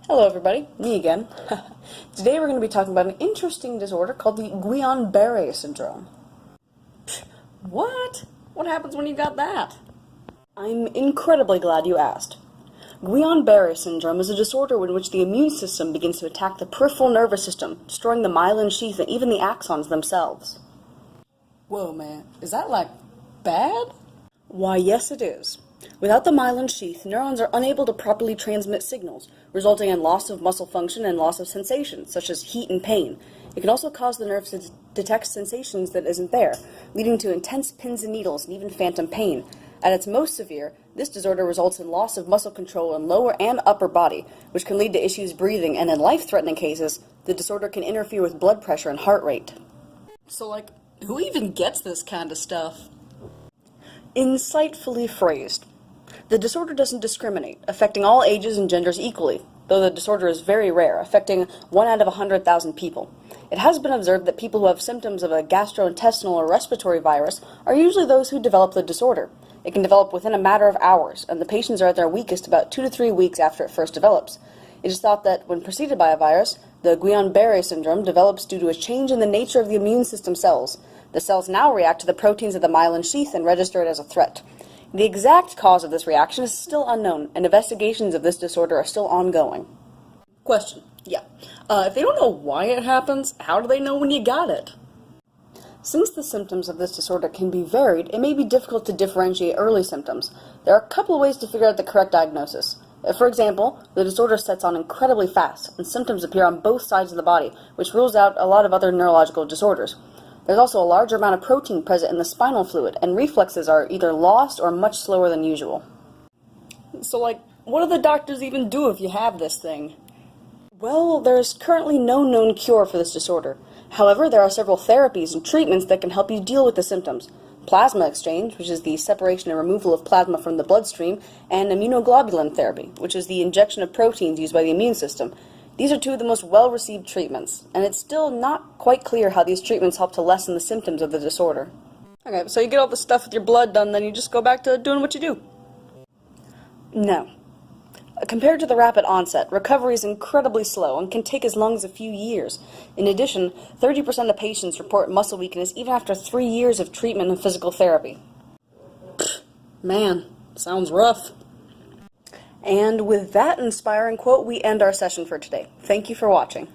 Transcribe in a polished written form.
Hello everybody, me again. Today we're going to be talking about an interesting disorder called the Guillan-Barre Syndrome. What? What happens when you got that? I'm incredibly glad you asked. Guillan-Barre Syndrome is a disorder in which the immune system begins to attack the peripheral nervous system, destroying the myelin sheath and even the axons themselves. Whoa man, is that bad? Why yes it is. Without the myelin sheath, neurons are unable to properly transmit signals, resulting in loss of muscle function and loss of sensation, such as heat and pain. It can also cause the nerves to detect sensations that isn't there, leading to intense pins and needles and even phantom pain. At its most severe, this disorder results in loss of muscle control in lower and upper body, which can lead to issues breathing, and in life-threatening cases, the disorder can interfere with blood pressure and heart rate. So, who even gets this kind of stuff? Insightfully phrased. The disorder doesn't discriminate, affecting all ages and genders equally, though the disorder is very rare, affecting 1 out of 100,000 people. It has been observed that people who have symptoms of a gastrointestinal or respiratory virus are usually those who develop the disorder. It can develop within a matter of hours, and the patients are at their weakest about 2 to 3 weeks after it first develops. It is thought that when preceded by a virus, the Guillan-Barre syndrome develops due to a change in the nature of the immune system cells. The cells now react to the proteins of the myelin sheath and register it as a threat. The exact cause of this reaction is still unknown, and investigations of this disorder are still ongoing. Question. If they don't know why it happens, how do they know when you got it? Since the symptoms of this disorder can be varied, it may be difficult to differentiate early symptoms. There are a couple of ways to figure out the correct diagnosis. For example, the disorder sets on incredibly fast, and symptoms appear on both sides of the body, which rules out a lot of other neurological disorders. There's also a larger amount of protein present in the spinal fluid, and reflexes are either lost or much slower than usual. So, what do the doctors even do if you have this thing? Well, there's currently no known cure for this disorder. However, there are several therapies and treatments that can help you deal with the symptoms. Plasma exchange, which is the separation and removal of plasma from the bloodstream, and immunoglobulin therapy, which is the injection of proteins used by the immune system. These are two of the most well-received treatments, and it's still not quite clear how these treatments help to lessen the symptoms of the disorder. Okay, so you get all the stuff with your blood done, then you just go back to doing what you do. No. Compared to the rapid onset, recovery is incredibly slow and can take as long as a few years. In addition, 30% of patients report muscle weakness even after 3 years of treatment and physical therapy. Man, sounds rough. And with that inspiring quote, we end our session for today. Thank you for watching.